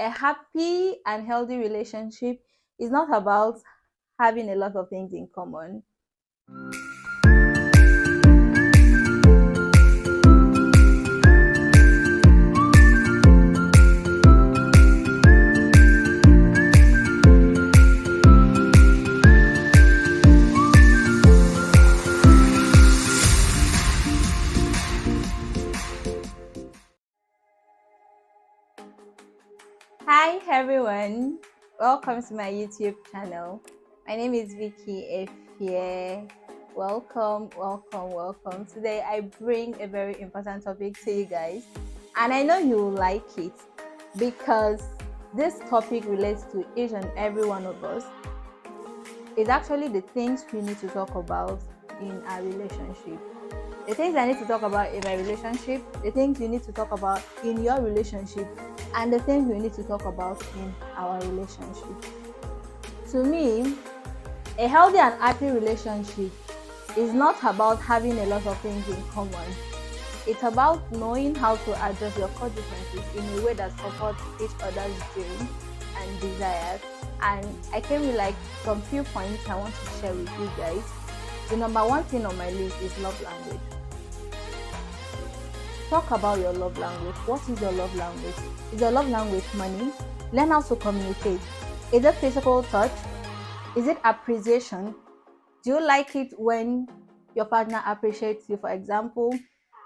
A happy and healthy relationship is not about having a lot of things in common. Hi everyone, welcome to my YouTube channel. My name is Vicky Efie. Welcome. Today I bring a very important topic to you guys, and I know you will like it because this topic relates to each and every one of us. It's actually the things we need to talk about in our relationship. The things I need to talk about in my relationship, the things you need to talk about in your relationship, and the things we need to talk about in our relationship. To me, a healthy and happy relationship is not about having a lot of things in common. It's about knowing how to address your core differences in a way that supports each other's dreams and desires. And I came with like some few points I want to share with you guys. The number one thing on my list is love language. Talk about your love language. What is your love language? Is your love language money? Learn how to communicate. Is it physical touch? Is it appreciation? Do you like it when your partner appreciates you? For example,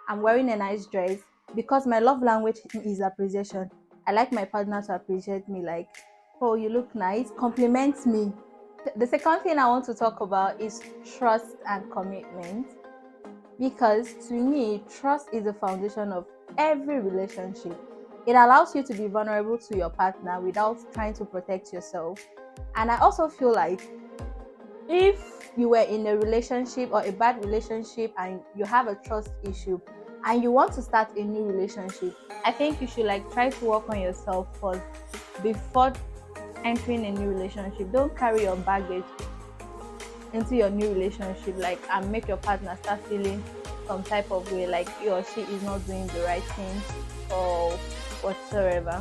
I'm wearing a nice dress because my love language is appreciation. I like my partner to appreciate me, like, oh, you look nice, compliment me. The second thing I want to talk about is trust and commitment, because to me, trust is the foundation of every relationship. It allows you to be vulnerable to your partner without trying to protect yourself. And I also feel like if you were in a relationship or a bad relationship and you have a trust issue and you want to start a new relationship, I think you should like try to work on yourself first before entering a new relationship. Don't carry your baggage into your new relationship like and make your partner start feeling some type of way like he or she is not doing the right thing or whatsoever.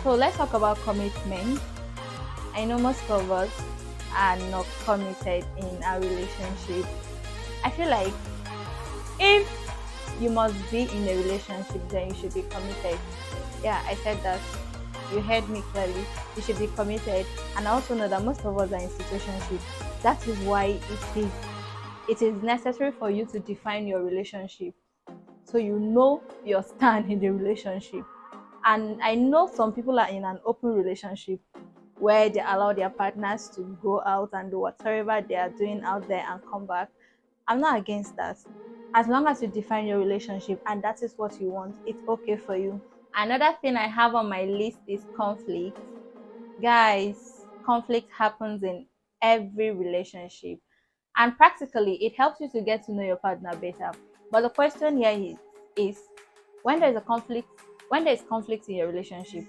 So let's talk about commitment. I know most of us are not committed in our relationship. I feel like if you must be in a relationship, then you should be committed. Yeah, I said that. You heard me clearly. You should be committed. And I also know that most of us are in situationship. That is why it is necessary for you to define your relationship so you know your stand in the relationship. And I know some people are in an open relationship where they allow their partners to go out and do whatever they are doing out there and come back. I'm not against that. As long as you define your relationship and that is what you want, it's okay for you. Another thing I have on my list is conflict. Guys, conflict happens in every relationship, and practically it helps you to get to know your partner better. But the question here is when there is a conflict, when there is conflict in your relationship,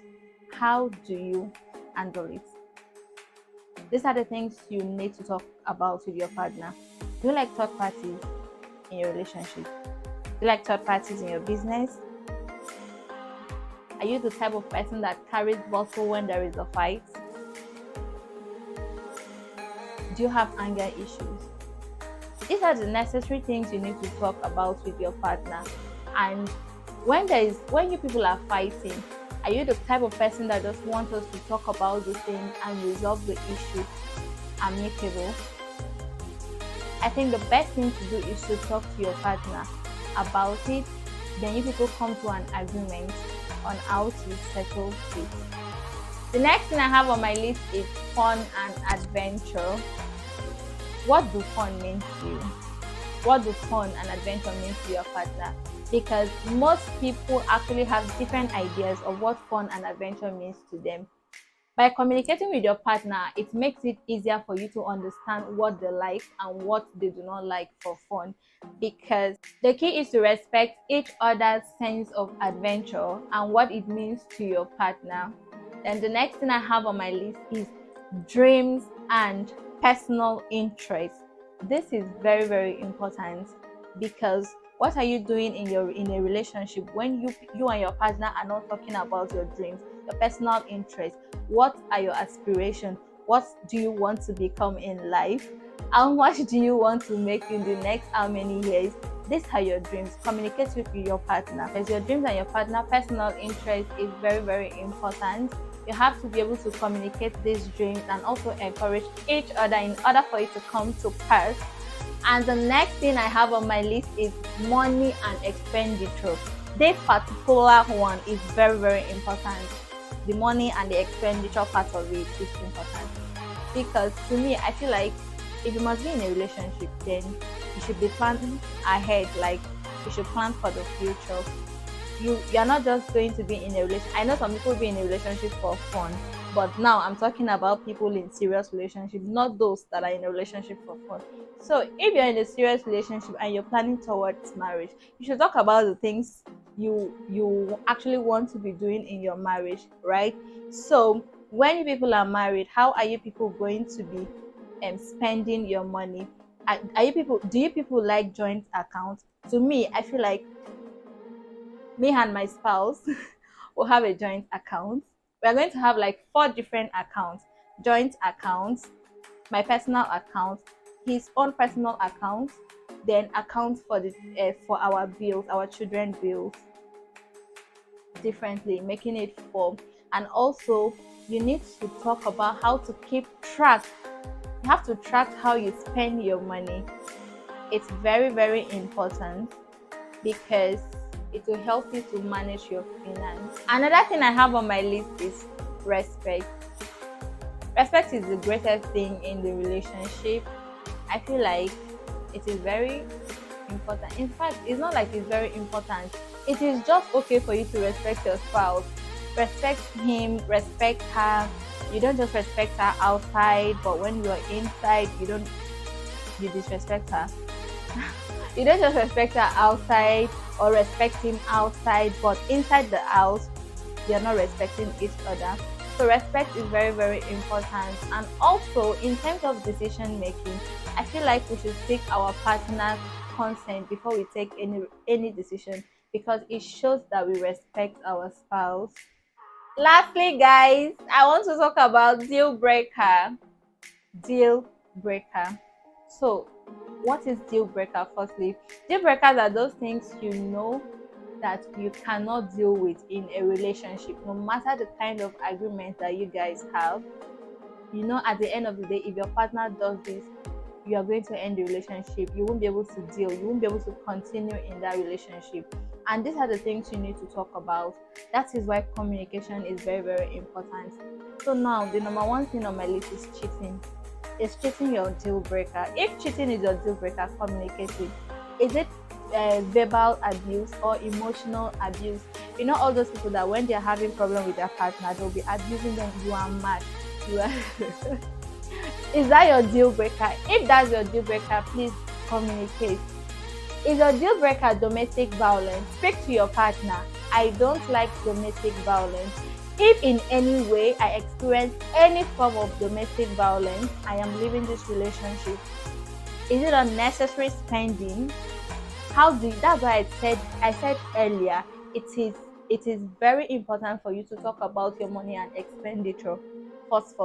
how do you handle it? These are the things you need to talk about with your partner. Do you like third parties in your relationship? Do you like third parties in your business? Are you the type of person that carries bottle when there is a fight? Do you have anger issues? These are the necessary things you need to talk about with your partner. And when you people are fighting, are you the type of person that just wants us to talk about the thing and resolve the issue amicable? I think the best thing to do is to talk to your partner about it. Then you people come to an agreement on how to settle it. The next thing I have on my list is fun and adventure. What do fun mean to you? What do fun and adventure mean to your partner? Because most people actually have different ideas of what fun and adventure means to them. By communicating with your partner, it makes it easier for you to understand what they like and what they do not like for fun. Because the key is to respect each other's sense of adventure and what it means to your partner. And the next thing I have on my list is dreams and personal interests. This is very, very important because what are you doing in a relationship when you and your partner are not talking about your dreams? your personal interests. What are your aspirations? What do you want to become in life? How much do you want to make in the next how many years? These are your dreams. Communicate with your partner, because your dreams and your partner personal interest is very, very important. You have to be able to communicate these dreams and also encourage each other in order for it to come to pass. And the next thing I have on my list is money and expenditure. This particular one is very, very important. The money and the expenditure part of it is important, because to me, I feel like if you must be in a relationship, then you should be planning ahead. Like, you should plan for the future. You're not just going to be in a relationship. I know some people be in a relationship for fun, but now I'm talking about people in serious relationship, not those that are in a relationship for fun. So if you're in a serious relationship and you're planning towards marriage, you should talk about the things you actually want to be doing in your marriage, right? So when you people are married, how are you people going to be spending your money? Are you people, do you people like joint accounts? To me, I feel like me and my spouse will have a joint account. We are going to have like 4 different accounts: joint accounts, my personal account, his own personal account, then accounts for the for our bills, our children bills, differently, making it 4. And also, you need to talk about how to keep track. You have to track how you spend your money. It's very, very important, because it will help you to manage your finance. Another thing I have on my list is respect. Respect is the greatest thing in the relationship. I feel like it is very important. In fact, it's not like it's very important. It is just okay for you to respect your spouse. Respect him, respect her. You don't just respect her outside, but when you're inside, you disrespect her. You don't just respect her outside or respect him outside, but inside the house, you're not respecting each other. So respect is very, very important. And also, in terms of decision making, I feel like we should seek our partner's consent before we take any decision, because it shows that we respect our spouse. Lastly, guys, I want to talk about deal breaker. Deal breaker. So, what is deal breaker? Firstly, deal breakers are those things you know that you cannot deal with in a relationship, no matter the kind of agreement that you guys have. You know, at the end of the day, if your partner does this, you are going to end the relationship. You won't be able to deal, you won't be able to continue in that relationship. And these are the things you need to talk about. That is why communication is very, very important. So now, the number one thing on my list is cheating. Is cheating your deal breaker? If cheating is your deal breaker, communicate it. Is it verbal abuse or emotional abuse? You know, all those people that when they're having problem with their partner, they'll be abusing them. You are mad. You are is that your deal breaker? If that's your deal breaker, please communicate. Is your deal breaker domestic violence? Speak to your partner. I don't like domestic violence. If in any way I experience any form of domestic violence, I am leaving this relationship. Is it unnecessary spending? That's why I said earlier, it is very important for you to talk about your money and expenditure first,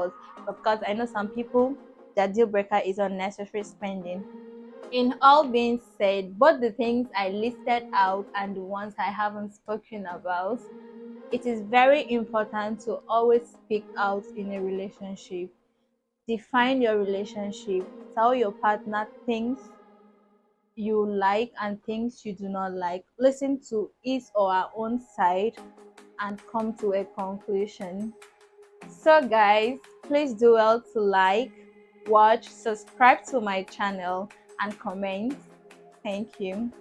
because I know some people, their deal breaker is unnecessary spending. In all being said, both the things I listed out and the ones I haven't spoken about, it is very important to always speak out in a relationship. Define your relationship. Tell your partner things you like and things you do not like. Listen to his or her own side and come to a conclusion. So guys, please do well to like, watch, subscribe to my channel and comment. Thank you.